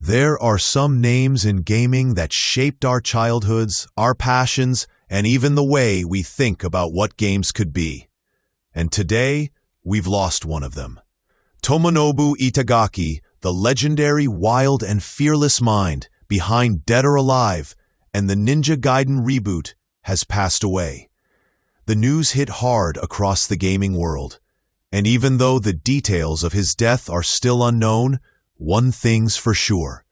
There are some names in gaming that shaped our childhoods, our passions, and even the way we think about what games could be. And today, we've lost one of them. Tomonobu Itagaki, the legendary, wild, and fearless mind behind Dead or Alive and the Ninja Gaiden reboot, has passed away. The news hit hard across the gaming world, and even though the details of his death are still unknown, one thing's for sure: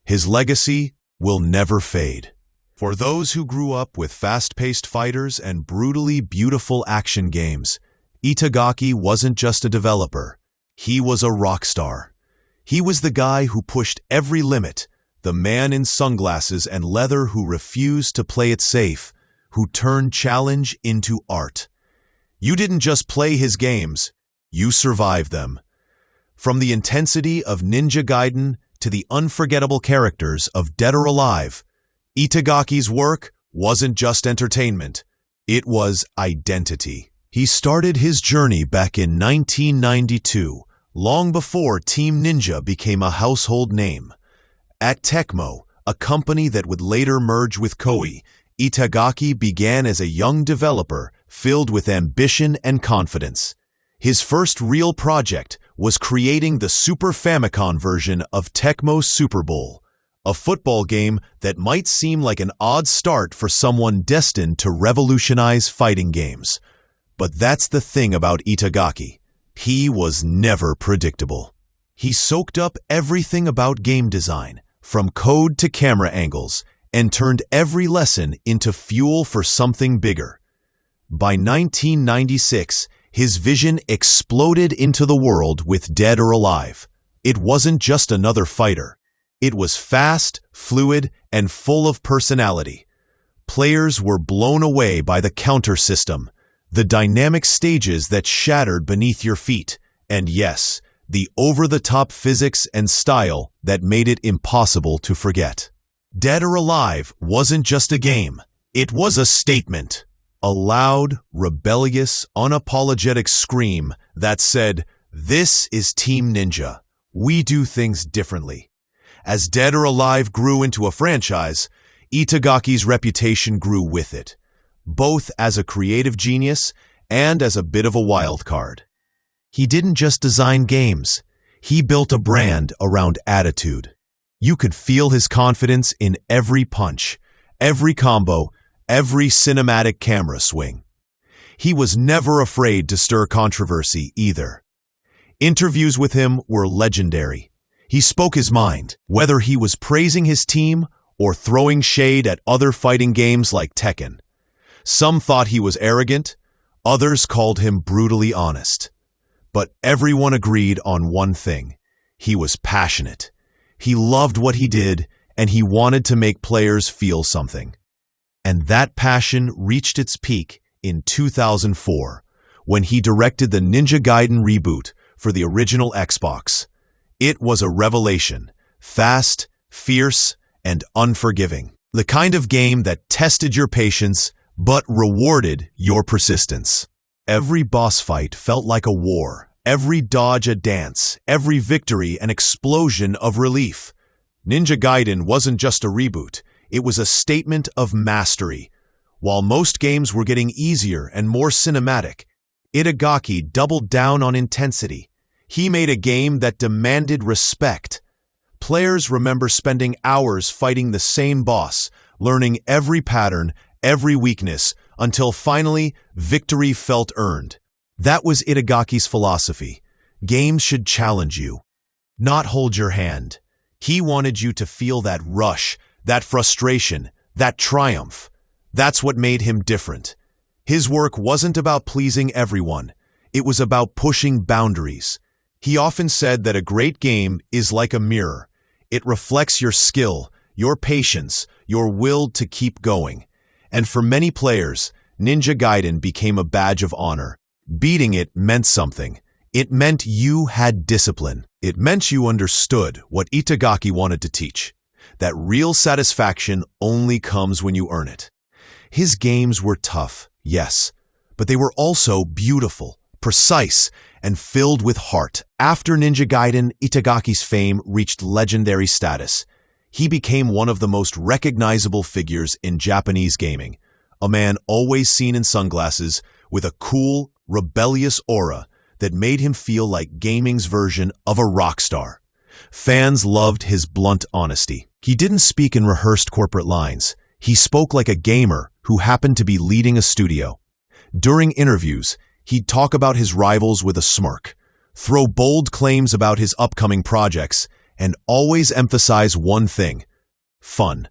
his legacy will never fade. For those who grew up with fast-paced fighters and brutally beautiful action games, Itagaki wasn't just a developer. He was a rock star. He was the guy who pushed every limit, the man in sunglasses and leather who refused to play it safe, who turned challenge into art. You didn't just play his games, you survived them. From the intensity of Ninja Gaiden to the unforgettable characters of Dead or Alive, Itagaki's work wasn't just entertainment, it was identity. He started his journey back in 1992, long before Team Ninja became a household name. At Tecmo, a company that would later merge with Koei, Itagaki began as a young developer filled with ambition and confidence. His first real project was creating the Super Famicom version of Tecmo Super Bowl, a football game that might seem like an odd start for someone destined to revolutionize fighting games. But that's the thing about Itagaki. He was never predictable. He soaked up everything about game design, from code to camera angles, and turned every lesson into fuel for something bigger. By 1996, his vision exploded into the world with Dead or Alive. It wasn't just another fighter. It was fast, fluid, and full of personality. Players were blown away by the counter system, the dynamic stages that shattered beneath your feet, and yes, the over-the-top physics and style that made it impossible to forget. Dead or Alive wasn't just a game, it was a statement. A loud, rebellious, unapologetic scream that said, "This is Team Ninja. We do things differently." As Dead or Alive grew into a franchise, Itagaki's reputation grew with it, both as a creative genius and as a bit of a wild card. He didn't just design games, he built a brand around attitude. You could feel his confidence in every punch, every combo, every cinematic camera swing. He was never afraid to stir controversy either. Interviews with him were legendary. He spoke his mind, whether he was praising his team or throwing shade at other fighting games like Tekken. Some thought he was arrogant, others called him brutally honest. But everyone agreed on one thing: he was passionate. He loved what he did, and he wanted to make players feel something. And that passion reached its peak in 2004, when he directed the Ninja Gaiden reboot for the original Xbox. It was a revelation: fast, fierce, and unforgiving. The kind of game that tested your patience, but rewarded your persistence. Every boss fight felt like a war, every dodge a dance, every victory an explosion of relief. Ninja Gaiden wasn't just a reboot, it was a statement of mastery. While most games were getting easier and more cinematic, Itagaki doubled down on intensity. He made a game that demanded respect. Players remember spending hours fighting the same boss, learning every pattern, every weakness, until finally victory felt earned. That was Itagaki's philosophy. Games should challenge you, not hold your hand. He wanted you to feel that rush, that frustration, that triumph. That's what made him different. His work wasn't about pleasing everyone. It was about pushing boundaries. He often said that a great game is like a mirror. It reflects your skill, your patience, your will to keep going. And for many players, Ninja Gaiden became a badge of honor. Beating it meant something. It meant you had discipline. It meant you understood what Itagaki wanted to teach, that real satisfaction only comes when you earn it. His games were tough, yes, but they were also beautiful, precise, and filled with heart. After Ninja Gaiden, Itagaki's fame reached legendary status. He became one of the most recognizable figures in Japanese gaming, a man always seen in sunglasses with a cool, rebellious aura that made him feel like gaming's version of a rock star. Fans loved his blunt honesty. He didn't speak in rehearsed corporate lines. He spoke like a gamer who happened to be leading a studio. During interviews, he'd talk about his rivals with a smirk, throw bold claims about his upcoming projects, and always emphasize one thing: fun.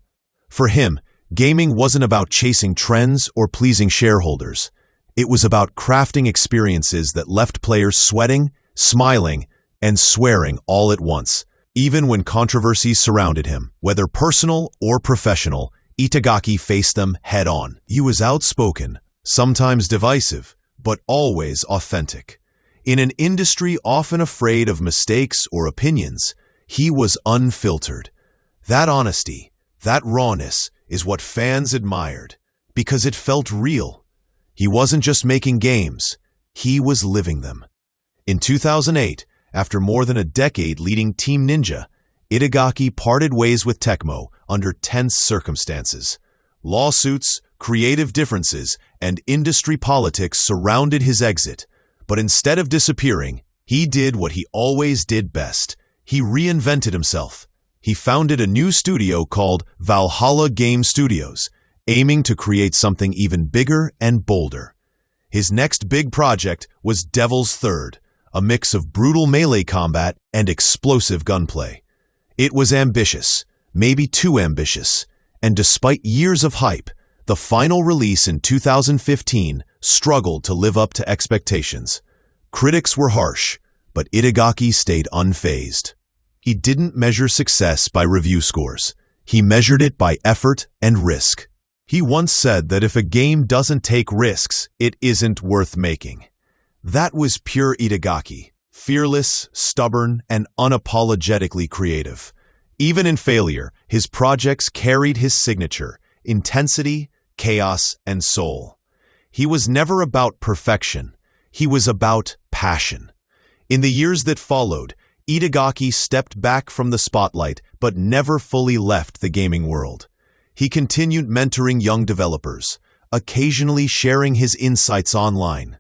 For him, gaming wasn't about chasing trends or pleasing shareholders. It was about crafting experiences that left players sweating, smiling, and swearing all at once. Even when controversies surrounded him, whether personal or professional, Itagaki faced them head-on. He was outspoken, sometimes divisive, but always authentic. In an industry often afraid of mistakes or opinions, he was unfiltered. That honesty, that rawness, is what fans admired, because it felt real. He wasn't just making games, he was living them. In 2008, after more than a decade leading Team Ninja, Itagaki parted ways with Tecmo under tense circumstances. Lawsuits, creative differences, and industry politics surrounded his exit. But instead of disappearing, he did what he always did best. He reinvented himself. He founded a new studio called Valhalla Game Studios, aiming to create something even bigger and bolder. His next big project was Devil's Third, a mix of brutal melee combat and explosive gunplay. It was ambitious, maybe too ambitious, and despite years of hype, the final release in 2015 struggled to live up to expectations. Critics were harsh, but Itagaki stayed unfazed. He didn't measure success by review scores. He measured it by effort and risk. He once said that if a game doesn't take risks, it isn't worth making. That was pure Itagaki, fearless, stubborn, and unapologetically creative. Even in failure, his projects carried his signature: intensity, chaos, and soul. He was never about perfection. He was about passion. In the years that followed, Itagaki stepped back from the spotlight but never fully left the gaming world. He continued mentoring young developers, occasionally sharing his insights online,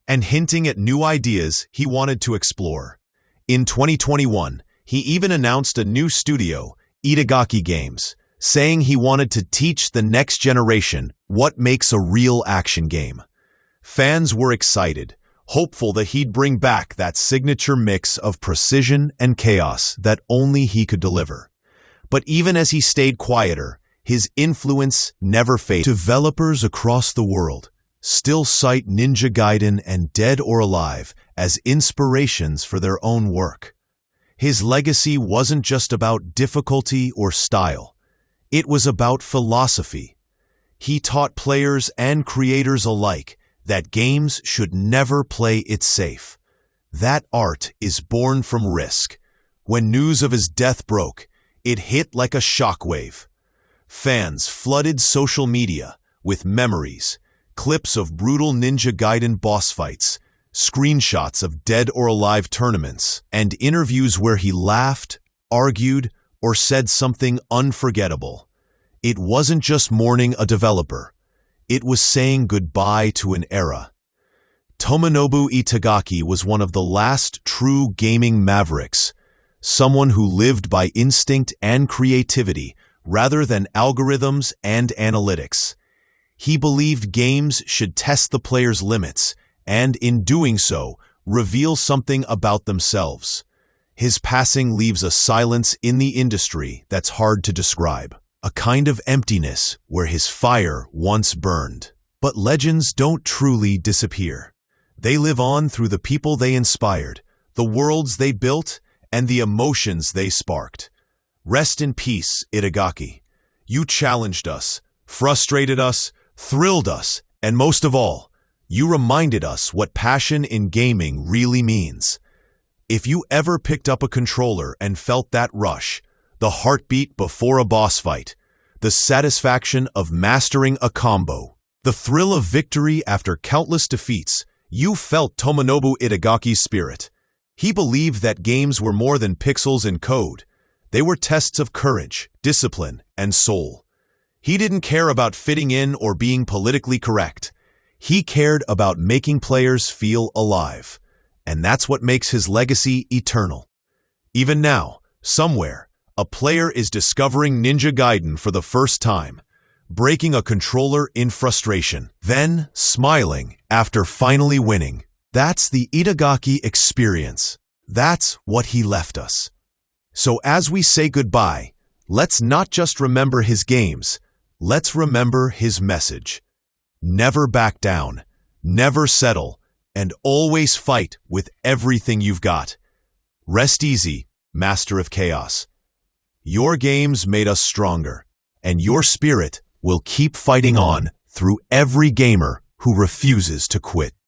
and hinting at new ideas he wanted to explore. In 2021, he even announced a new studio, Itagaki Games, saying he wanted to teach the next generation what makes a real action game. Fans were excited, hopeful that he'd bring back that signature mix of precision and chaos that only he could deliver. But even as he stayed quieter, his influence never faded. Developers across the world still cite Ninja Gaiden and Dead or Alive as inspirations for their own work. His legacy wasn't just about difficulty or style. It was about philosophy. He taught players and creators alike that games should never play it safe. That art is born from risk. When news of his death broke, it hit like a shockwave. Fans flooded social media with memories, clips of brutal Ninja Gaiden boss fights, screenshots of Dead or Alive tournaments, and interviews where he laughed, argued, or said something unforgettable. It wasn't just mourning a developer. It was saying goodbye to an era. Tomonobu Itagaki was one of the last true gaming mavericks, someone who lived by instinct and creativity rather than algorithms and analytics. He believed games should test the player's limits and, in doing so, reveal something about themselves. His passing leaves a silence in the industry that's hard to describe, a kind of emptiness where his fire once burned. But legends don't truly disappear. They live on through the people they inspired, the worlds they built, and the emotions they sparked. Rest in peace, Itagaki. You challenged us, frustrated us, thrilled us, and most of all, you reminded us what passion in gaming really means. If you ever picked up a controller and felt that rush, the heartbeat before a boss fight, the satisfaction of mastering a combo, the thrill of victory after countless defeats, You felt Tomonobu Itagaki's spirit. He believed that games were more than pixels and code. They were tests of courage, discipline, and soul. He didn't care about fitting in or being politically correct. He cared about making players feel alive. And that's what makes his legacy eternal. Even now, somewhere, a player is discovering Ninja Gaiden for the first time, breaking a controller in frustration, then smiling after finally winning. That's the Itagaki experience. That's what he left us. So as we say goodbye, let's not just remember his games, let's remember his message. Never back down, never settle, and always fight with everything you've got. Rest easy, Master of Chaos. Your games made us stronger, and your spirit will keep fighting on through every gamer who refuses to quit.